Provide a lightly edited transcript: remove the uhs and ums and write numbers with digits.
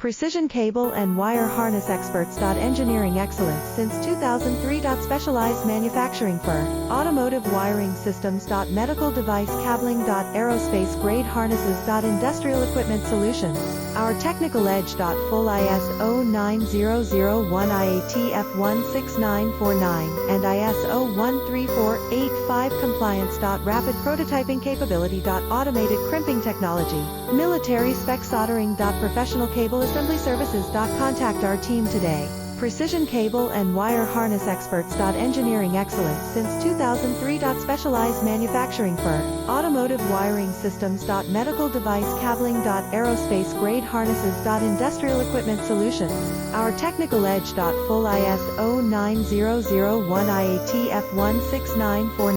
Precision cable and wire harness experts. Engineering excellence since 2003. Specialized manufacturing for automotive wiring systems. Medical device cabling. Aerospace grade harnesses. Industrial equipment solutions. Our technical edge. Full ISO 9001 IATF 16949 and ISO 13485 compliance. Rapid prototyping capability. Automated crimping technology. Military spec soldering. Professional cable assembly services. Contact our team today. Precision cable and wire harness experts. Engineering excellence since 2003. Specialized manufacturing for automotive wiring systems. Medical device cabling. Aerospace grade harnesses. Industrial equipment solutions. Our technical edge. Full ISO 9001 IATF 16949